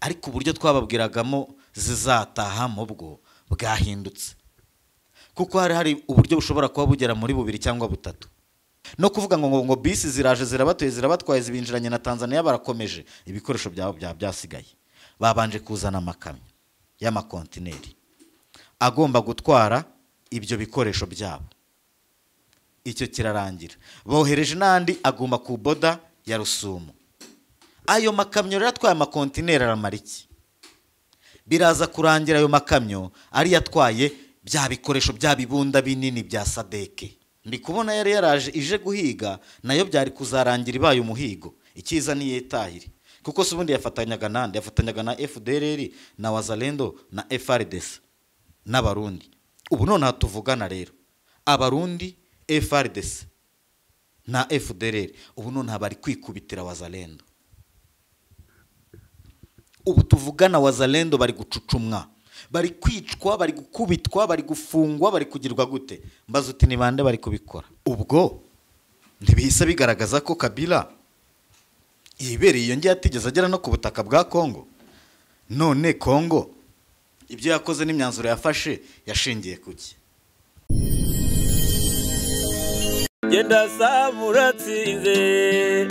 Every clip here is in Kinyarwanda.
ariko uburyo twababwiragamo zizatahamo bwo bwahindutse, kuko hari uburyo bushobora kuba bugera muri 2 cyangwa 3. No kuvuga ngo bisi ziraje zirabatwaye zibinjiranye na Tanzania barakomeje, ibikoresho byabo byasigaye babanje kuzana amakamyo y'amakontineri agomba gutwara ibyo bikoresho byabo. Icyo kirarangira, bohereje nandi agomba ku boda ya Rusumo. Ayo makamyo rero atwaye amakontineri aramara iki? Biraza kurangira ayo makamyo ari yatwaye bya bikoresho bya bibunda binini bya Sadeke. Ndi kubona yari yaraje ije guhiga, nayo byari kuzarangira ibaye umuhigo. Ikiza ni yetahire, kuko subundi yafatanyaga na FDLR na Wazalendo na FARDC n'abarundi. Ubu none hatuvugana rero abarundi, FARDC na FDLR ubu none bari kwikubitira Wazalendo. Ubu tuvugana Wazalendo bari gucucumwa, bari kwicwa, bari gukubitwa, bari gufungwa, bari kugirwa gute? Mbaza uti ni bande bari kubikora? Ubwo ntibihise bigaragaza ko Kabila ibereye iyo ngiye atigeze agera no ku butaka bwa Kongo. None Kongo ibyo yakoze n'imyanzuro yafashe yashingiye kuki? Genda samuratsinze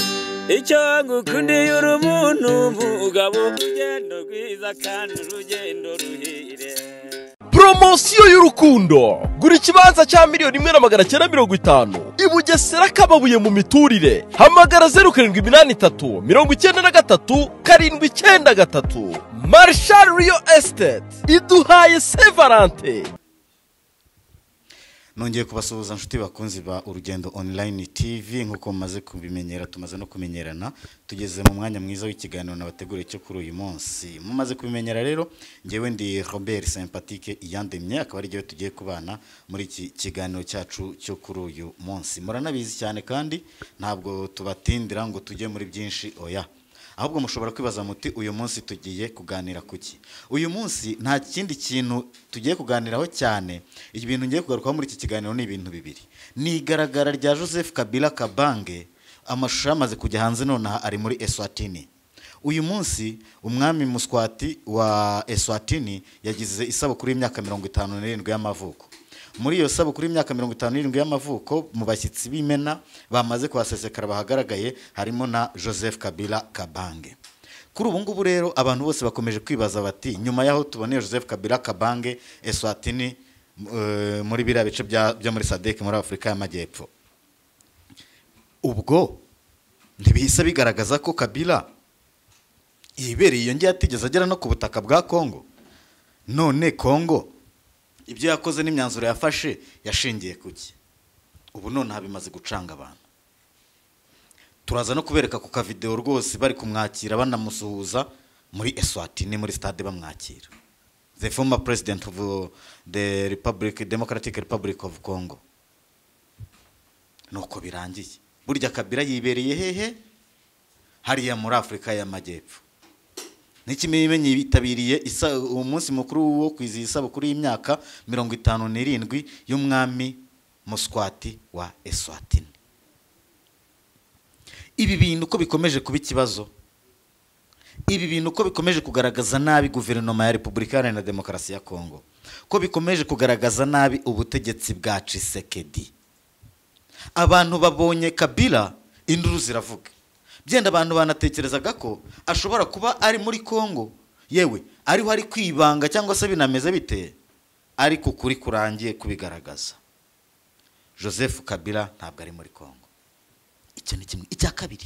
icyo ngukundiye uri umuntu mugabo, urugendo rwiza kandi urugendo ruhire. Promosiyo y'urukundo, gura ikibanza cya $1,950 i Bugesera Kababuye mu miturire. Hamagara 0783 93 793. Marshal Real Estate iduhaye Saint Valentin. Nongeye kubasuhuza nshuti bakunzi ba Urugendo Online TV, nkuko mumaze kubimenyera, tumaze no kumenyerana, tugeze mu mwanya mwiza w'ikiganiro nabateguriye cyo kuri uyu munsi. Mumaze kubimenyera rero, ngewe ndi Robert Sympathique Iyandemye, akaba ari gihe tugiye kubana muri iki kiganiro cyacu cyo kuri uyu munsi. Muranabizi cyane kandi ntabwo tubatindira ngo tujye muri byinshi, oya. Ahubwo mushobora kwibaza muti uyu munsi tugiye kuganira kuki? Uyu munsi nta kindi kintu tugiye kuganiraho cyane. Ibintu ngiye kugarukaho muri iki kiganiro ni ibintu bibiri. Ni igaragara rya Joseph Kabila Kabange, amashusho yamaze kujya hanze none ari muri Eswatini. Uyu munsi umwami Muswati wa Eswatini yagize isabukuru y'imyaka 57 y'amavuko. Muri iyo sabukuru y'imyaka 57 y'amavuko, mu bashyitsi b'imena bamaze kwasesekara bahagaragaye harimo na Joseph Kabila Kabange. Kuri ubu ngubu rero abantu bose bakomeje kwibaza bati, nyuma yaho tuboneye Joseph Kabila Kabange Eswatini muri biriya bice bya muri Sadek muri Afrika y'Amajyepfo, ubwo ntibihise bigaragaza ko Kabila ibereye iyo ngiye atigeze agera no ku butaka bwa Kongo? None Kongo ibyo yakoze n'imyanzuro yafashe yashingiye kuki? Ubu none bimaze gucanga abantu. Turaza no kubereka ku ka video rwose bari kumwakira banamusuhuza muri Eswatini muri stade bamwakira. The former president of the Democratic Republic of Congo. Nuko birangiye. Burya Kabila yibereye hehe? Hariya muri Afrika y'Amajyepfo. N'ikimenyimenyi bitabiriye umunsi mukuru wo kwizihiza isabukuru y'imyaka 57 y'umwami Muswati wa Eswatini. Ibi bintu ko bikomeje kuba ikibazo, ibi bintu ko bikomeje kugaragaza nabi guverinoma ya Repubulika Iharanira Demokarasi ya Kongo, ko bikomeje kugaragaza nabi ubutegetsi bwa Tshisekedi. Abantu babonye Kabila induru ziravuga. Byenda abantu banatekerezaga ko ashobora kuba ari muri Kongo, yewe ariho ari kwibanga cyangwa se binameze bite, ariko kuri kurangiye kubigaragaza. Joseph Kabila ntabwo ari muri Kongo. Icyo ni kimwe. Icya kabiri,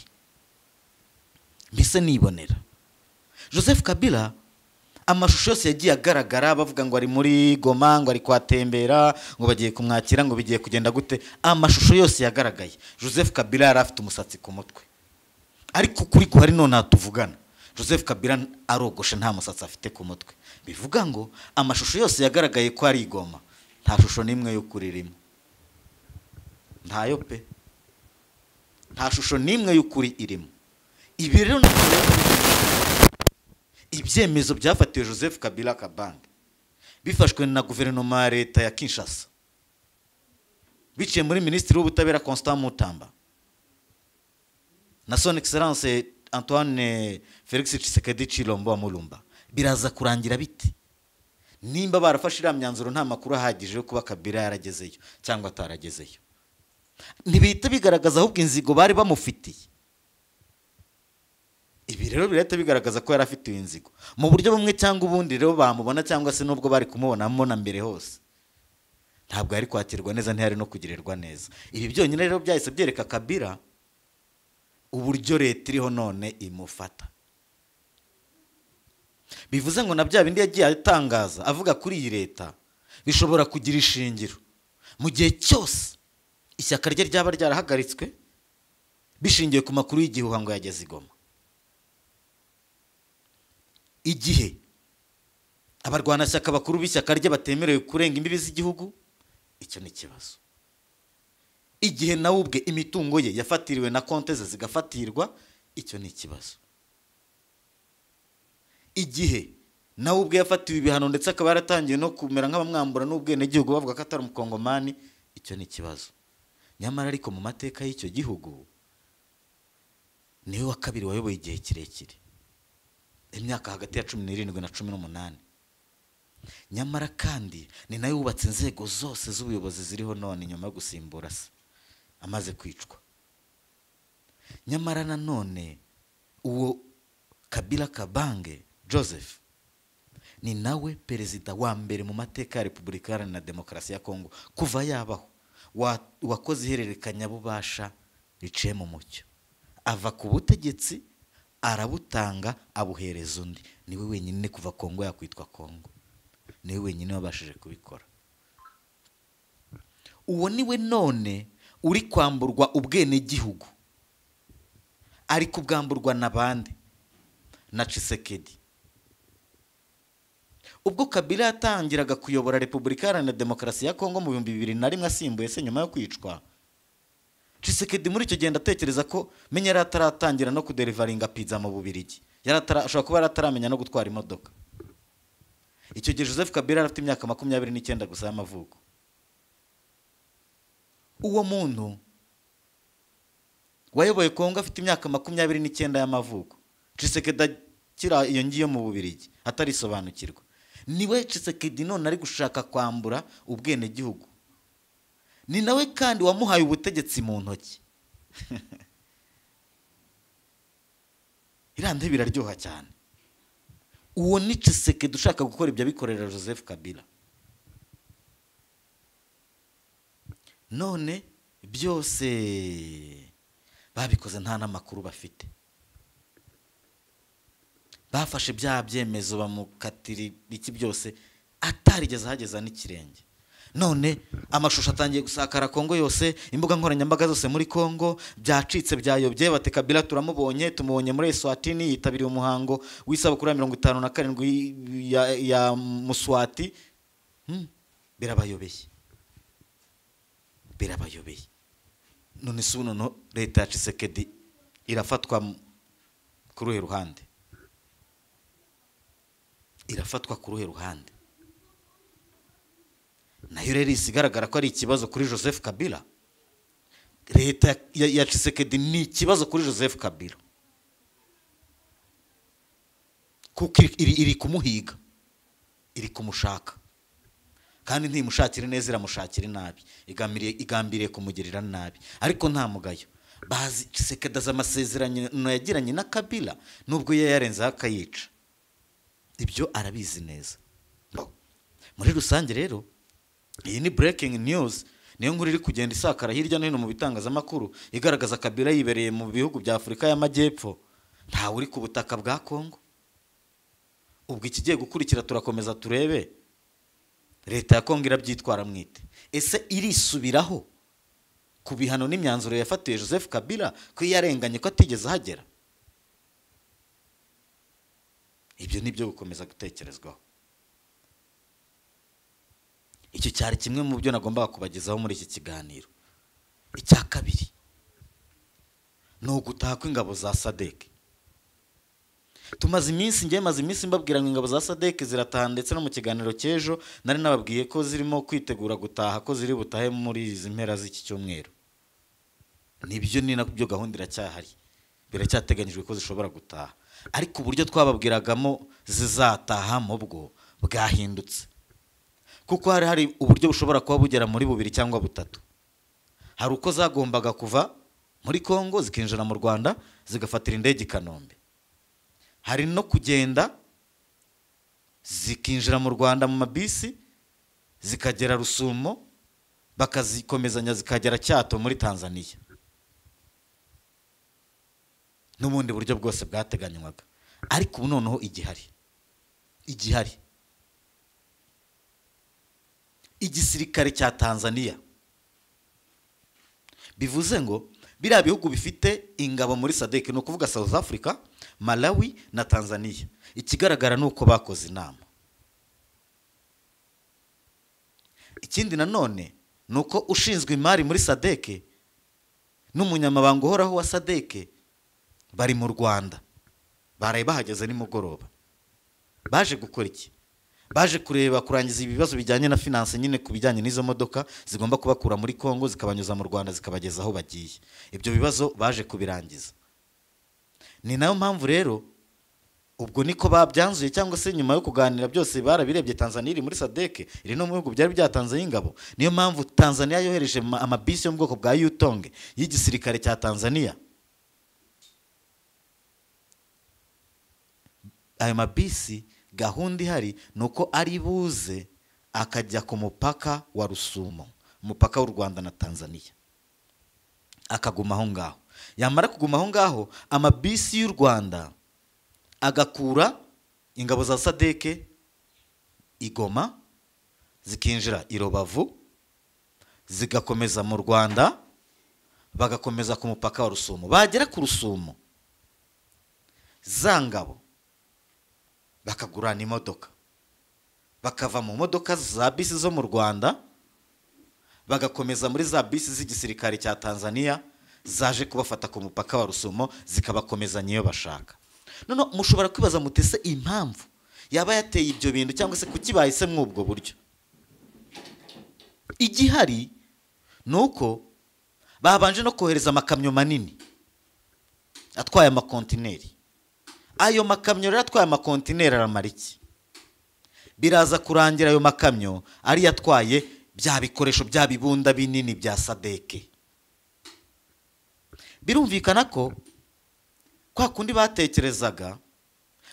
mbese nibonera Joseph Kabila amashusho yose yagiye agaragara bavuga ngo ari muri Goma, ngo ari kwatembera, ngo bagiye kumwakira, ngo bigiye kugenda gute. Amashusho yose yagaragaye Joseph Kabila yari afite umusatsi ku mutwe, ariko kuri guhari none tuvugana Joseph Kabila arogoshe nta musatsi afite ku mutwe. Bivuga ngo amashusho yose yagaragaye ko ari Goma, nta shusho nimwe yo kuririmo. Ntayo pe, nta shusho nimwe y'ukuri irimo. Ibi rero ibyemezo byafatiwe Joseph Kabila Kabange bifashwe na guverinoma ya leta ya Kinshasa, biciye muri Minisitiri w'Ubutabera Constant Mutamba na Son Excellence Antoine Felix Tshisekedi Chilombo wa Mulumba biraza kurangira biti nimba barafashe iriya myanzuro nta makuru ahagije yo kuba Kabila yaragezeyo cyangwa ataragezeyo. Ntibihita bigaragaza ahubwo inzigo bari bamufitiye. Ibi rero birahita bigaragaza ko yari afitiwe inzigo mu buryo bumwe cyangwa ubundi. Rero bamubona cyangwa se nubwo bari kumubonamo na mbere hose, ntabwo yari kwakirwa neza, ntiyari no kugirirwa neza. Ibi byonyine rero byahise byereka Kabila uburyo leta iriho none imufata. Bivuze ngo na bya bindi yagiye atangaza avuga kuri iyi leta bishobora kugira ishingiro mu gihe cyose ishyaka rye ryaba ryarahagaritswe bishingiye ku makuru y'igihuha ngo yageze i Goma. Igihe abarwanashyaka bakuru b'ishyaka rye batemerewe kurenga imbibi z'igihugu, icyo ni ikibazo. Igihe nawe ubwe imitungo ye yafatiriwe na konte ze zigafatirwa, icyo ni ikibazo. Igihe nawe ubwe yafatiwe ibihano ndetse akaba yaratangiye no kumera nk'abamwambura n'ubwenegihugu bavuga ko atari umukongomani, icyo ni ikibazo. Nyamara ariko mu mateka y'icyo gihugu niwe wa kabiri wayoboye igihe kirekire, imyaka hagati ya 17 na 18. Nyamara kandi ni nawe wubatse inzego zose z'ubuyobozi ziriho none nyuma yo gusimbura se amaze kwicwa. Nyamara nanone uwo Kabila Kabange Joseph ni nawe perezida wa mbere mu mateka ya Repubulika Iharanira Demokarasi ya Kongo kuva yabaho wakoze ihererekanya bubasha riciye mu mucyo, ava ku butegetsi arabutanga abuhereza undi. Niwe wenyine kuva Kongo yakwitwa Kongo, niwe wenyine wabashije kubikora. Uwo niwe none uri kwamburwa ubwene gihugu, ari kubwamburwa nabandi na Tshisekedi. Ubwo Kabila yatangiraga kuyobora Repubulika Iharanira Demokarasi ya Kongo mu 2001 asimbuye se nyuma yo kwicwa, Tshisekedi muri icyo genda atekereza ko menya yari ataratangira no kuderivaringa pizza mu Bubiligi, ashobora kuba yarataramenya no gutwara imodoka. Icyo gihe Joseph Kabila afite imyaka 29 gusa y'amavuko. Uwo muntu wayoboye Kongo afite imyaka 29 y'amavuko, Tshisekedi kira iyo ngiyo mu Bubiligi atarisobanukirwa, niwe Tshisekedi none ari gushaka kwambura ubwene gihugu. Ni nawe kandi wamuhaye ubutegetsi mu ntoki. Irande biraryoha cyane. Uwo ni Tshisekedi ushaka gukora ibyo bikorera Joseph Kabila. None byose babikoze nta namakuru bafite. Bafashe bya byemezo bamukatira iki byose atarigeze hageza n'ikirenge. None amashusho atangiye gusakara Kongo yose, imbuga nkoranyambaga zose muri Kongo byacitse byayobye. Bate Kabila tumubonye muri Eswatini yitabiriye umuhango w'isabukuru ya 57 ya Muswati. Birabayobeye. None suno leta ya Tshisekedi irafatwa ku ruhe ruhande? Irafatwa ku ruhe ruhande? Nayo rero isigaragara ko ari ikibazo kuri Joseph Kabila. Leta ya Tshisekedi ni ikibazo kuri Joseph Kabila, kuko iri kumuhiga, iri kumushaka, kandi ntimushakire neza, iramushakira nabi, igambiriye kumugirira nabi. Ariko nta mugayo bazi Tshisekedi amasezerano yagiranye na Kabila nubwo yarenzeho akayica. Ibyo arabizi neza. Muri rusange rero iyi ni breaking news, niyo nkuru iri kugenda isakara hirya no hino mu bitangazamakuru igaragaza Kabila yibereye mu bihugu bya Afurika y'Amajyepfo, nta uri ku butaka bwa Kongo. Ubwo ikigiye gukurikira turakomeza turebe leta ya Kongo irabyitwara mwite. Ese irisubiraho ku bihano n'imyanzuro yafatiye Joseph Kabila ko yarenganye ko atigeze hagera? Ibyo nibyo gukomeza gutekerezwaho. Icyo cyari kimwe mu byo nagombaga kubagezaho muri iki kiganiro. Icya kabiri no gutaha kw'ingabo za SADC. Maze iminsi mbabwira ngo ingabo za SADC zirataha, ndetse no mu kiganiro cy'ejo nari nababwiye ko zirimo kwitegura gutaha, ko ziri butahe muri izi mpera z'iki cyumweru. Nibyo ni nabyo gahunda iracyahari, biracyateganyijwe ko zishobora gutaha. ariko uburyo twababwiragamo zizatahamo bwo bwahindutse, kuko hari uburyo bushobora kuba bugera muri 2 cyangwa 3. hari uko zagombaga kuva muri Kongo zikinjira mu Rwanda zigafatira indege i Kanombe, hari no kugenda zikinjira mu Rwanda mu mabisi zikagera Rusumo bakazikomezanya zikagera Cyato muri Tanzania, n'ubundi buryo bwose bwateganywaga. ariko ubu noneho igihari igisirikare cya Tanzania, bivuze ngo biriya bihugu bifite ingabo muri SADC, no kuvuga South Africa, Malawi na Tanzania. Ikigaragara nuko bakoze inama. Ikindi nanone nuko ushinzwe imari muri SADC n'umunyamabanga uhoraho wa SADC bari mu Rwanda, baraye bahageze nimugoroba. Baje gukora iki? Baje kureba kurangiza ibibazo bijyanye na finance nyine ku bijyanye n'izo modoka zigomba kubakura muri Kongo zikabanyuza mu Rwanda zikabageza aho bagiye. Ibyo bibazo baje kubirangiza. Ni nayo mpamvu rero ubwo niko babyanzuye, cyangwa se nyuma yo kuganira byose barabirebye Tanzania iri muri SADC, iri no mu bihugu byari byatanze ingabo. Niyo mpamvu Tanzania yohereje amabisi yo mu bwoko bwa Yutonge y'igisirikare cya Tanzania. Ayo mabisi gahunda ihari nuko ari buze akajya ku mupaka wa Rusumo, umupaka w'u Rwanda na Tanzania, akaguma aho ngaho. Yamara kuguma aho ngaho, amabisi y'u Rwanda agakura ingabo za SADC Igoma zikinjira i Rubavu zigakomeza mu Rwanda bagakomeza ku mupaka wa Rusumo. Bagera ku Rusumo za ngabo bakagurana imodoka, bakava mu modoka za bisi zo mu Rwanda bagakomeza muri za bisi z'igisirikare cya Tanzania zaje kubafata ku mupaka wa Rusumo zikabakomeza niyo bashaka. None mushobora kwibaza mutese impamvu yaba yateye ibyo bintu, cyangwa se kuki bahise mwubwo buryo. Igihari nuko babanje no kohereza amakamyo manini atwaye amakontineri. Ayo makamyo rero atwaye amakontineri aramara iki? Biraza kurangira ayo makamyo ari yatwaye bya bikoresho bya bibunda binini bya SADC. Birumvikana ko kwa kundi batekerezaga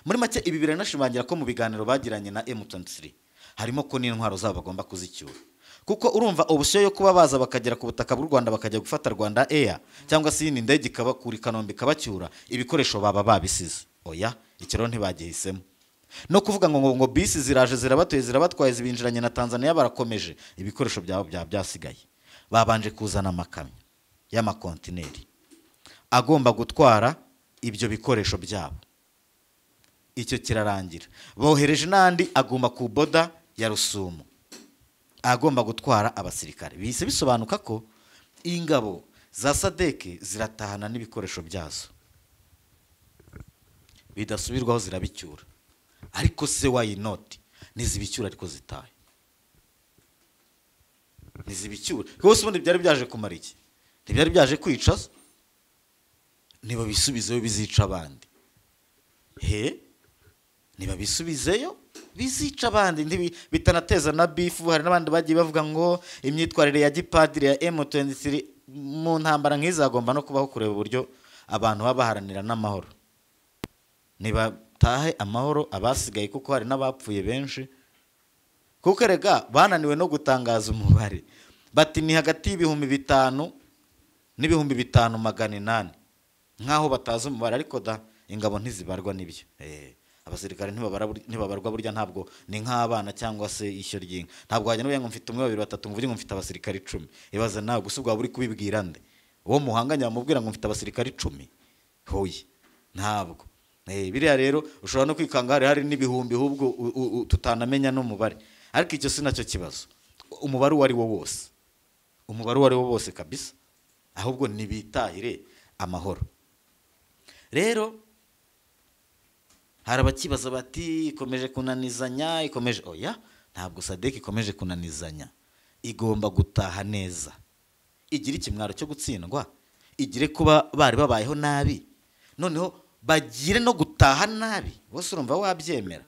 muri make ibi biranashimangira ko mu biganiro bagiranye na M23 harimo ko n'intwaro zabo bagomba kuzicyura, kuko urumva ubusyo yo kuba baza bakagera ku butaka bw'u Rwanda bakajya gufata Rwanda Air cyangwa se yindi ndege ikabakura Kanombe kabacyura, ibikoresho baba babisize. Oya, ikiro ntibagihisemo. No kuvuga ngo bisi ziraje zirabatoye zirabatwaye zibinjiranye na Tanzania barakomeje, ibikoresho byabo byasigaye. Babanje kuzana amakamyo y'amakontineri agomba gutwara ibyo bikoresho byabo. Icyo kirarangira. Bohereje nandi agomba ku boda ya Rusumo agomba gutwara abasirikare. Bise bisobanuka ko ingabo za SADC ziratahana n'ibikoresho byazo, bidasubirwaho zirabicyura. Ariko se why not nizibicyura ariko zitaye? Nizibicyura rwose ubundi byari byaje kumara iki? Ntibyari byaje kwica? Niba bisubizeyo bizica abandi. Niba bisubizeyo bizica abandi, bitanateza na bifu. Hari n'abandi bagiye bavuga ngo imyitwarire ya gipadiri ya M23 mu ntambara nk'izagomba no kubaho kureba uburyo abantu babaharanira n'amahoro. Niba tahe amahoro abasigaye, kuko hari n'abapfuye benshi. Kuko rega bananiwe no gutangaza umubare, bati ni hagati y'ibihumbi 5 n'ibihumbi 5,800, nkaho batazi umubare. Ariko da ingabo ntizibarwa nibyo. Abasirikare ntibabarwa burya, ntabwo ni nk'abana cyangwa se ishyo ry'inka. Ntabwo wajya n'uyango mfite 1 2 3 mvuge ngo mfite abasirikare 10. Ibaza nawe gusubwa buri kubibwira nde? Uwo muhanganya bamubwira ngo mfite abasirikare 10? Hoye, ntabwo. Biriya rero ushobora no kwikanga hari n'ibihumbi ahubwo tutanamenya n'umubare. Ariko icyo sinacyo kibazo. Umubare wari wo wose, umubare wari wo wose kabisa, ahubwo nibitahire amahoro. Rero hari abakibaza bati ikomeje kunanizanya, ikomeje. Oya, ntabwo SADC ikomeje kunanizanya. Igomba gutaha neza, igira ikimwaro cyo gutsindwa, igire kuba bari babayeho nabi, noneho bagire no gutaha nabi, bose urumva wabyemera?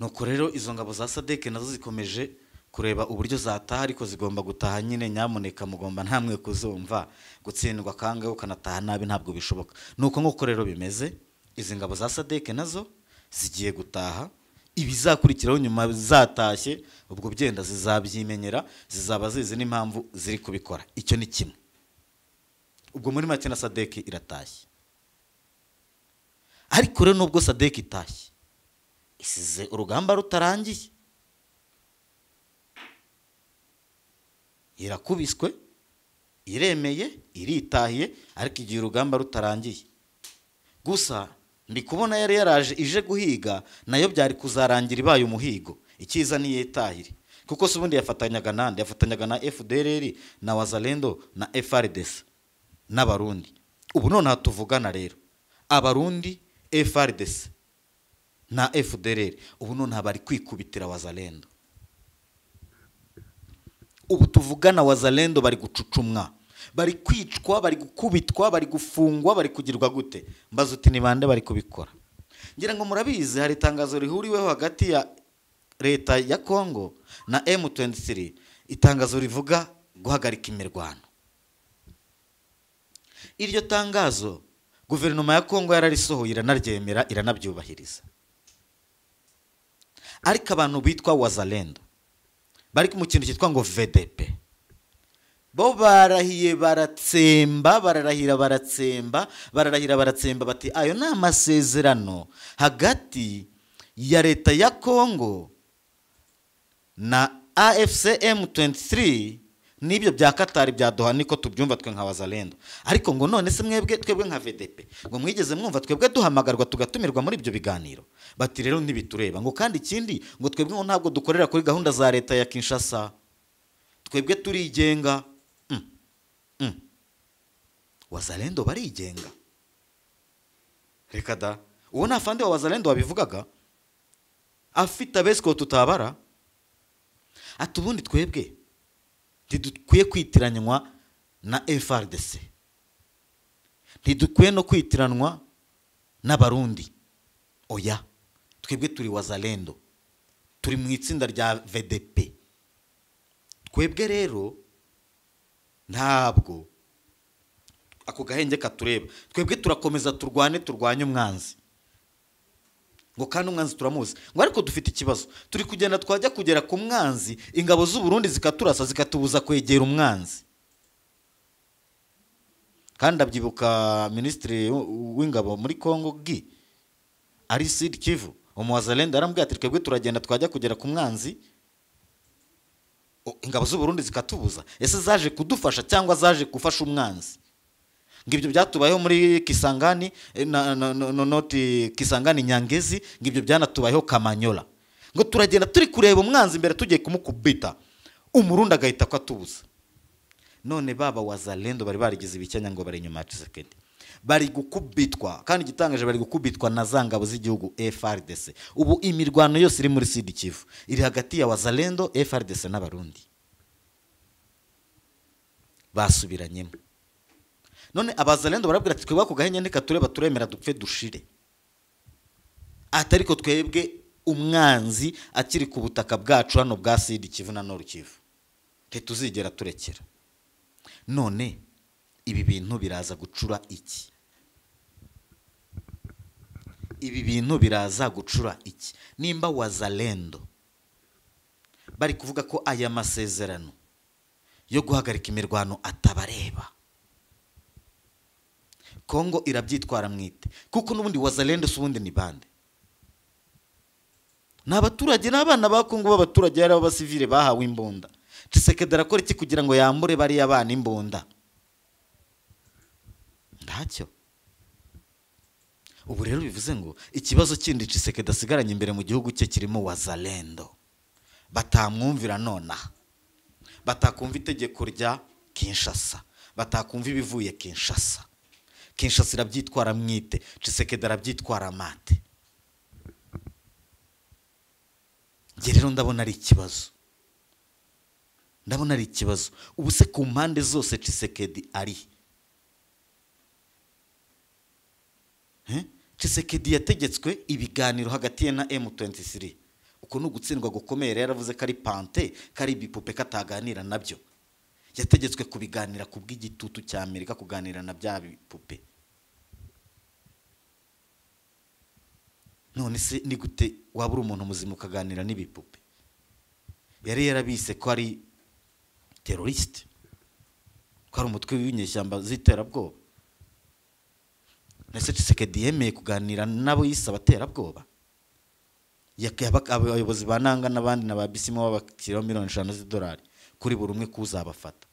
Nuko rero izo ngabo za SADC nazo zikomeje kureba uburyo zataha, ariko zigomba gutaha nyine. Nyamuneka mugomba ntamwe kuzumva gutsindwa kangahe ukanataha nabi, ntabwo bishoboka. Nuko nk'uko rero bimeze, izi ngabo za SADC nazo zigiye gutaha. Ibizakurikiraho nyuma zatashye, ubwo byenda zizabyimenyera, zizaba zizi n'impamvu ziri kubikora. Icyo ni kimwe. Ubwo muri make na SADC iratashye. Ariko rero nubwo SADC itashye, isize urugamba rutarangiye. Irakubiswe, iremeye, iritahiye, ariko igihe urugamba rutarangiye. Gusa ndi kubona yari yaraje ije guhiga, nayo byari kuzarangira ibaye umuhigo. Ikiza ni yetahire, kuko se ubundi yafatanyaga nande? Yafatanyaga na FDLR na Wazalendo na FRDC n'abarundi. Ubu none hatuvugana rero, abarundi, FRDC na FDLR ubu none bari kwikubitira Wazalendo. Ubu tuvugana Wazalendo bari gucucumwa, bari kwicwa, bari gukubitwa, bari gufungwa, bari kugirwa gute? Mbaza uti ni bande bari kubikora? Ngira ngo murabizi hari itangazo rihuriweho hagati ya leta ya Kongo na M23, itangazo rivuga guhagarika imirwano. Iryo tangazo guverinoma ya Kongo yararisohoye, iranaryemera, iranabyubahiriza. Ariko abantu bitwa Wazalendo bari mu kintu cyitwa ngo VDP, bo barahiye baratsemba, bararahira baratsemba bati ayo ni amasezerano hagati ya leta ya Kongo na AFC M23 n'ibyo bya Katari bya Doha, niko tubyumva twe nka Wazalendo. Ariko ngo none se twebwe nka VDP ngo mwigeze mwumva twebwe duhamagarwa tugatumirwa muri ibyo biganiro? Bati rero ntibitureba. Ngo kandi ikindi ngo twebwe ngo ntabwo dukorera kuri gahunda za leta ya Kinshasa, twebwe turigenga. Wazalendo barigenga? Reka da, uwo nta fande wa Wazalendo wabivugaga afite abesko tutabara. Ati ubundi twebwe ntidukwiye kwitiranywa na FRDC, ntidukwiye no kwitiranwa n'abarundi. Oya, twebwe turi Wazalendo, turi mu itsinda rya VDP. Twebwe rero ntabwo ako gahenge katureba. Twebwe turakomeza turwanye umwanzi. Ngo kandi umwanzi turamuzi. Ngo ariko dufite ikibazo, turi kugenda twajya kugera ku mwanzi, ingabo z'u Burundi zikaturasa zikatubuza kwegera umwanzi. Kandi abyibuka ministre w'ingabo muri Kongo gi ari Sud Kivu, Wazalendo arambwira ati twebwe turagenda twajya kugera ku mwanzi, ingabo z'u Burundi zikatubuza. Ese zaje kudufasha cyangwa zaje gufasha umwanzi? Ngibyo byatubayeho muri Kisangani noti Kisangani Nyangezi, ngibyo byanatubayeho Kamanyola. Ngo turagenda turi kureba umwanzi imbere tugiye kumukubita, umurundi agahita ko atubuza. None baba Wazalendo bari barigize ibicyanya ngo bari nyuma ya Tshisekedi, bari gukubitwa. Kandi gitangaje bari gukubitwa na zangabo z'igihugu FRDC. Ubu imirwano yose iri muri Sud Kivu iri hagati ya Wazalendo, FRDC n'abarundi. Basubiranyemo. None abazalendo barabwira ati twebwe ako gahenya nikatureba turemera dupfe dushire. Atariko twebwe umwanzi akiri ku butaka bwacu hano bwa Sud Kivu na Nord Kivu, ntituzigera turekera. None ibi bintu biraza gucura iki? Ibi bintu biraza gucura iki? Nimba Wazalendo bari kuvuga ko aya masezerano yo guhagarika imirwano atabareba, Kongo irabyitwara mwite, kuko nubundi Wazalendo subundi ni bande? N'abaturage n'abana ba Kongo b'abaturage yari abasivile bahawe imbunda. Tshisekedi arakora iki kugira ngo yambure bari abana imbunda? Ntacyo. Ubu rero bivuze ngo ikibazo kindi Tshisekedi asigaranye imbere mu gihugu cye kirimo Wazalendo. Batamwumvira nona, batakumva itegeko rya Kinshasa, batakumva ibivuye Kinshasa. Kinshasa irabyitwara mwite, Tshisekedi arabyitwara mate. Nge rero ndabona ari ikibazo. ndabona ari ikibazo. Ubu se ku mpande zose Tshisekedi ari Tshisekedi yategetswe ibiganiro hagati ye na M23. Uko nugutsindwa gukomeye yaravuze ko ari pante, kari bipupe kataganira nabyo. Yategetswe kubiganira kubw'igitutu cya Amerika, kuganira na bya bipupe. None se ni gute wabura umuntu muzima ukaganira n'ibipupe? Yari yarabise ko ari terroriste, ko ari umutwe w'inyeshyamba z'iterabwoba. Nese Tshisekedi yemeye kuganira nabo yisaba terabwoba? Abayobozi bananga n'abandi na babisimo babakiraho $50,000 kuri buri umwe kuzabafata.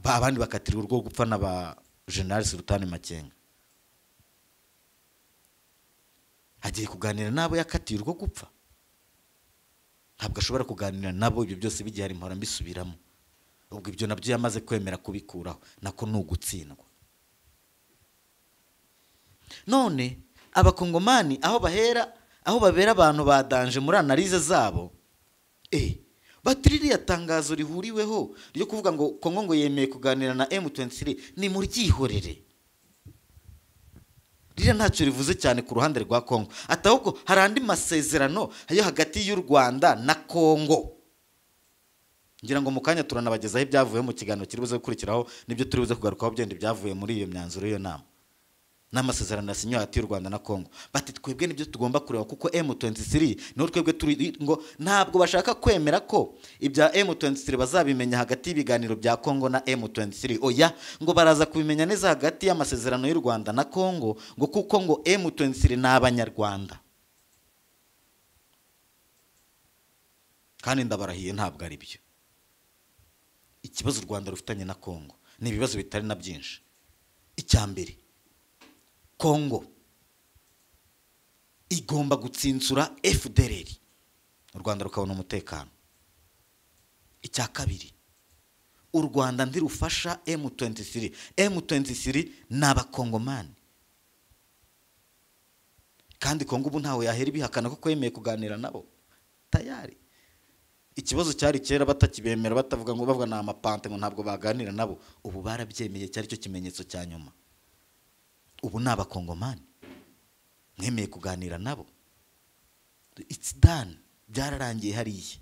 Abandi bakatirwa urwo gupfa na ba General Sultan Makenga. Agiye kuganira nabo yakatiye urwo gupfa? Ntabwo ashobora kuganira nabo, ibyo byose bigiye hari mpora mbisubiramo. Ubwo ibyo nabyo yamaze kwemera kubikuraho, nako nugutsindwa. None abakongomani aho babera abantu badanje muri analize zabo, batiririya tangazo rihuriweho ryo kuvuga ngo Kongo ngo yemeye kuganira na M23, ni muri ryihorere. Rira ntacyo rivuze cyane ku ruhande rwa Kongo, atahubwo hari andi masezerano yo hagati y'u Rwanda na Kongo. Ngira ngo mukanya turanabagezaho ibyavuye mu kiganiro kiribuze gukurikiraho, nibyo turibuze kugarukaho byende byavuye muri iyo myanzuro y'iyo nama. N'amasezerano yasinye hagati y'u Rwanda na Kongo. Bati twebwe nibyo tugomba kureba kuko M23 no twebwe turi ngo ntabwo bashaka kwemera ko ibya M23 bazabimenya hagati y'ibiganiro bya Kongo na M23. Oya, ngo baraza kubimenya neza hagati y'amasezerano y'u Rwanda na Kongo, ngo kuko ngo M23 n'abanyarwanda. Kandi ndabarahiye ntabwo ari byo. Ikibazo u Rwanda rufitanye na Kongo ni ibibazo bitari na byinshi. Icyambere, Kongo igomba gutsinsura FDLR, u Rwanda rukabona umutekano. Icya kabiri, u Rwanda ndirufasha M23. M23 n'abakongomani, kandi Kongo ubu ntawe yahera ibihakana ko yemeye kuganira nabo tayari. Ikibazo cyari kera batakibemera, batavuga ngo bavuga na amapante ngo ntabwo baganira nabo. Ubu barabyemeye, cyari cyo kimenyetso cya nyuma. Ubu n'abakongomani mwemeye kuganira nabo. It's done, byararangiye hariya.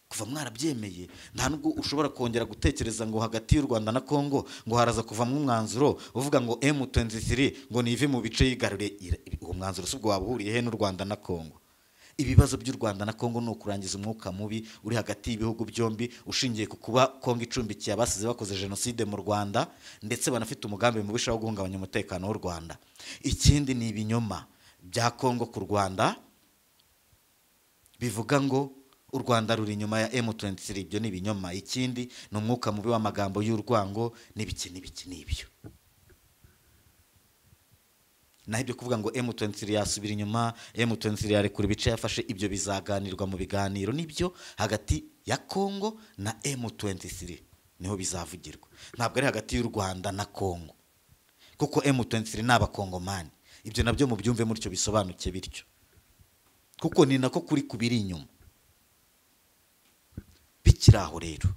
Kuva mwarabyemeye, nta nubwo ushobora kongera gutekereza ngo hagati y'u Rwanda na Kongo ngo haraza kuvamwe umwanzuro uvuga ngo M23 ngo nive mu bice yigarure. Uwo mwanzuro subwo waburiye he n'u Rwanda na Kongo? Ibibazo by'u Rwanda na Kongo no kurangiza umwuka mubi uri hagati y'ibihugu byombi, ushingiye ku kuba Kongo icumbikiye abasize bakoze genocide mu Rwanda, ndetse banafite umugambi mubisha wo guhungabanya umutekano w'u Rwanda. Ikindi ni ibinyoma bya Kongo ku Rwanda bivuga ngo u Rwanda ruri inyuma ya M23. Ibyo ni ibinyoma. Ikindi ni umwuka mubi w'amagambo y'urwango n'ibiki n'ibyo. Na ibyo kuvuga ngo M23 yasubira inyuma, M23 yari kuri bice yafashe, ibyo bizaganirwa mu biganiro nibyo hagati ya Kongo na M23, niho bizavugirwa. Ntabwo ari hagati y'u Rwanda na Kongo, kuko M23 n'abakongomani. Ibyo nabyo mu byumve mutyo bisobanuke bityo, kuko ni nako kuri kubiri inyuma. Bikiraho rero,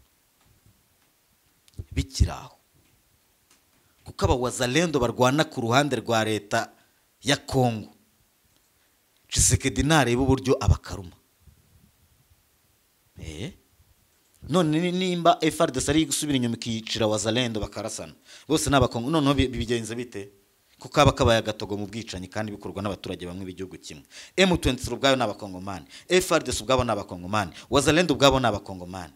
bikiraho kuko abawazalendo barwana ku ruhande rwa leta ya Kongo. Tshisekedi nareba uburyo abakaruma. None nimba FARDC ari gusubira inyuma ikicira wazalendo bakarasana, bose n'abakongo, none bigenze bite? Kuko abakabaye agatogo mu bwicanyi kandi bikorwa n'abaturage bamwe b'igihugu kimwe. M23 ubwayo n'abakongomani, FARDC ubwabo n'abakongomani, wazalendo ubwabo n'abakongomani.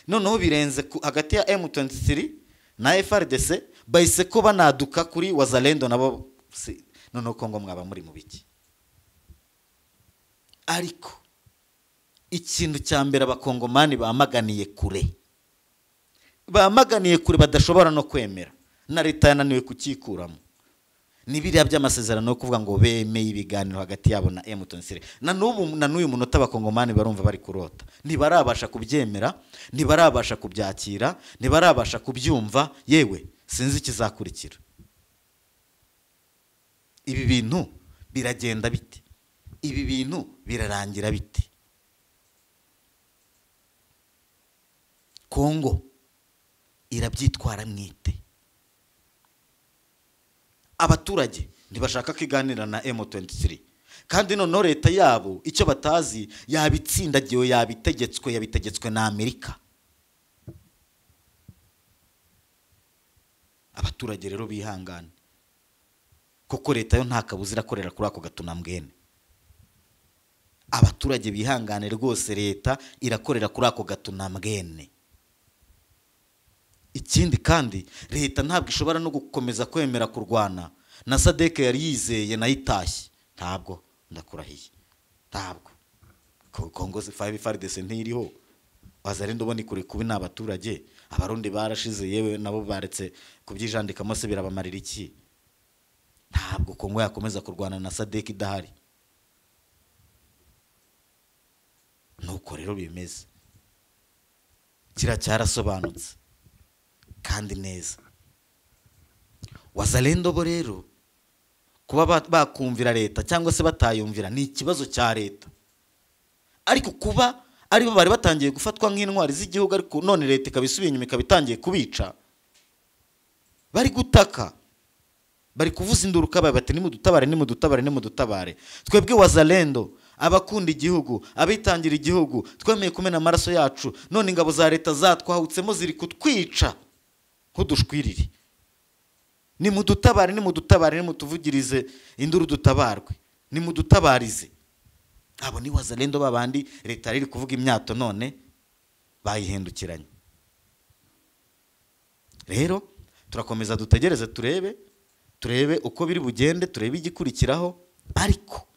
Noneho birenze hagati ya M23 na FARDC, bahise ko banaduka kuri wazalendo nabo. Noneho Kongo mwaba muri mu biki? Ariko ikintu cya mbere abakongomani bamaganiye kure, badashobora no kwemera, na leta yananiwe kukikuramo, ni biriya by'amasezerano yo kuvuga ngo bemeye ibiganiro hagati yabo na M23. Na n'uyu munota abakongomani barumva bari kurota, ntibarabasha kubyemera, ntibarabasha kubyakira, ntibarabasha kubyumva. Yewe sinzi ikizakurikira. Ibi bintu biragenda bite? ibi bintu birarangira bite? Kongo irabyitwara mwite. Abaturage ntibashaka kiganira na M23 kandi none leta yabo icyo batazi yabitsindagiwe yabitegetswe na Amerika. Abaturage rero bihangane kuko leta yo nta kabuza irakorera kuri ako gatunambwene. Abaturage bihangane rwose, leta irakorera kuri ako gatunambwene. Ikindi kandi leta ntabwo ishobora no gukomeza kwemera kurwana na SADC yari yizeye nayitashye. Ntabwo, ndakurahiye, ntabwo. Kongo 5 FARDC ntiriho, Wazalendo boni kuri kubi n'abaturage. Abarundi barashize yewe nabo baretse kubyijandika mose birabamarira iki? Ntabwo Kongo yakomeza kurwana na SADC idahari. Nuko rero bimeze, kira cyarasobanutse kandi neza. Wazalendo bo rero kuba bakumvira leta cyangwa se batayumvira ni ikibazo cya leta, ariko kuba ari bo bari batangiye gufatwa nk'intwari z'igihugu ariko none leta ikabisubiye inyuma ikabitangiye kubica, bari gutaka, bari kuvuza induru kabaye bati nimudutabare. Twebwe Wazalendo, abakunda igihugu, abitangira igihugu, twemeye kumena amaraso yacu, none ingabo za leta zatwahutsemo ziri kutwica nk'udushwiriri. Nimudutabare, nimutuvugirize induru dutabarwe, nimudutabarize. Abo ni Wazalendo babandi leta riri kuvuga imyato none bayihindukiranye. Rero turakomeza dutegereze turebe uko biri bugende, turebe igikurikiraho, ariko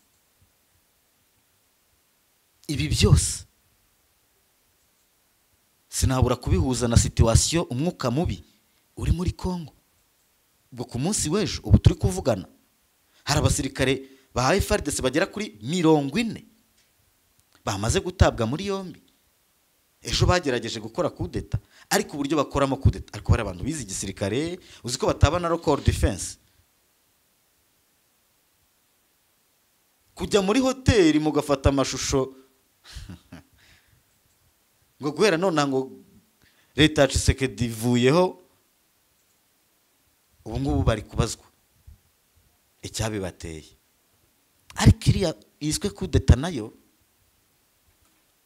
ibi byose sinabura kubihuza na situation umwuka mubi uri muri Kongo. Ubwo ku munsi w'ejo ubu turi kuvugana hari abasirikare ba FARDC bagera kuri 40 bamaze gutabwa muri yombi. Ejo bagerageje gukora kudeta, ariko uburyo bakoramo kudeta, ariko bari abantu bizi igisirikare, uziko batabana local defense. Kujya muri hoteli mugafata amashusho ngo guhera none ngo leta ya Tshisekedi ivuyeho, ubu ngubu bari kubazwa icyabibateye. Ariko iriya yiswe kudeta nayo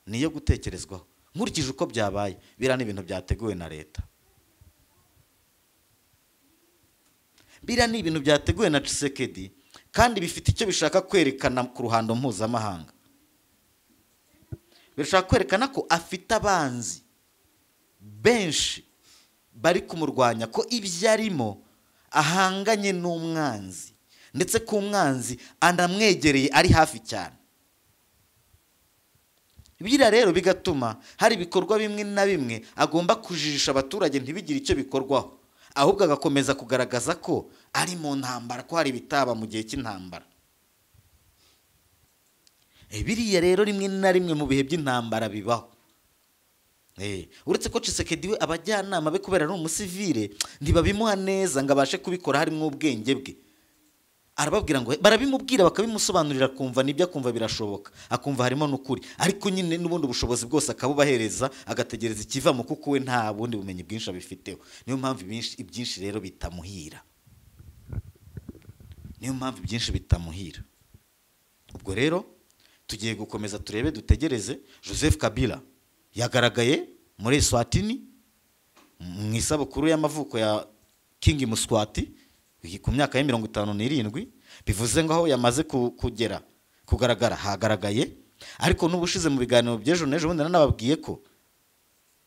niyo gutekerezwaho. Nkurikije uko byabaye, bira n'ibintu byateguwe na leta, bira n'ibintu byateguwe na Tshisekedi, kandi bifite icyo bishaka kwerekana ku ruhando mpuzamahanga. Birashaka kwerekana ko afite abanzi benshi bari kumurwanya, ko ibyarimo ahanganye n'umwanzi, ndetse ku mwanzi anamwegereye ari hafi cyane. Bira rero bigatuma hari ibikorwa bimwe na bimwe agomba kujijisha abaturage ntibigire icyo bikorwaho, ahubwo agakomeza kugaragaza ko ari mu ntambara, ko hari bitaba mu gihe cy'intambara. Biriya rero rimwe na rimwe mu bihe by'intambara bibaho. Uretse ko Tshisekedi we abajyanama be kubera ari umusivile ntibabimuha neza ngo abashe kubikora harimo ubwenge bwe. Arababwira ngo barabimubwira bakabimusobanurira, kumva nibyo, akumva birashoboka, akumva harimo n'ukuri, ariko nyine n'ubundi ubushobozi bwose akabubahereza, agategereza ikivamo kuko we nta bundi bumenyi bwinshi abifiteho. Niyo mpamvu ibyinshi rero bitamuhira, Ubwo rero tugiye gukomeza turebe, dutegereze. Joseph Kabila yagaragaye muri Eswatini mu isabukuru y'amavuko ya King Muswati ku myaka ya 57, bivuze ngo aho yamaze kugaragara hagaragaye. Ariko n'ubushize mu biganiro by'ejo n'ejo bundi nanababwiye ko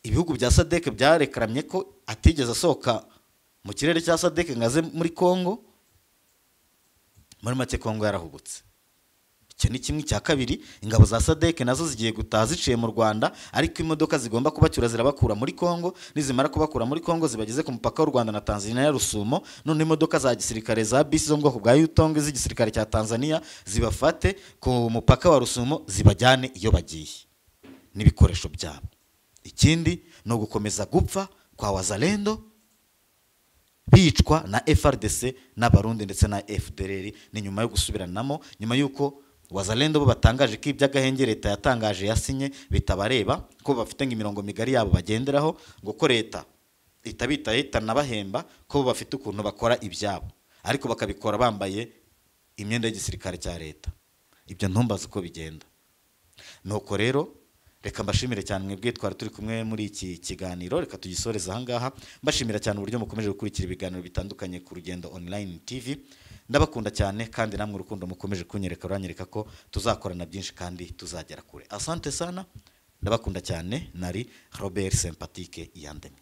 ibihugu bya SADC byarekeramye ko atigeze asohoka mu kirere cya SADC ngaze muri Kongo. Muri make Kongo yarahubutse. Icyo ni kimwe. Cya kabiri, ingabo za SADC nazo zigiye gutaha ziciye mu Rwanda, ariko imodoka zigomba kubacyura zirabakura muri Kongo, nizimara kubakura muri Kongo zibageze ku mupaka w'u Rwanda na Tanzania ya Rusumo. None imodoka za gisirikare za bisi zo mu bwoko bwa Yutongo z'igisirikare cya Tanzania zibafate ku mupaka wa Rusumo zibajyane iyo bagiye n'ibikoresho byabo. Ikindi no gukomeza gupfa kwa Wazalendo bicwa na FARDC n'abarundi ndetse na FDLR, ni nyuma yo gusubiranamo, nyuma yuko Wazalendo bo batangaje ko iby'agahenge leta yatangaje yasinye bitabareba ko bafite imirongo migari yabo bagenderaho ngo ko leta itabita itanabahemba ko bafite ukuntu bakora ibyabo ariko bakabikora bambaye imyenda y'igisirikare cya leta. Ibyo ntumbaze uko bigenda. Nuko rero reka mbashimire cyane mwebwe twari turi kumwe muri iki kiganiro, reka tugisoreza aha ngaha mbashimira cyane uburyo mukomeje gukurikira ibiganiro bitandukanye ku Rugendo Online TV. Ndabakunda cyane kandi namwe urukundo mukomeje kunyereka uranyereka ko tuzakorana byinshi kandi tuzagera kure. Asante sana, ndabakunda cyane. Nari Robert Sympathique Iyandemye.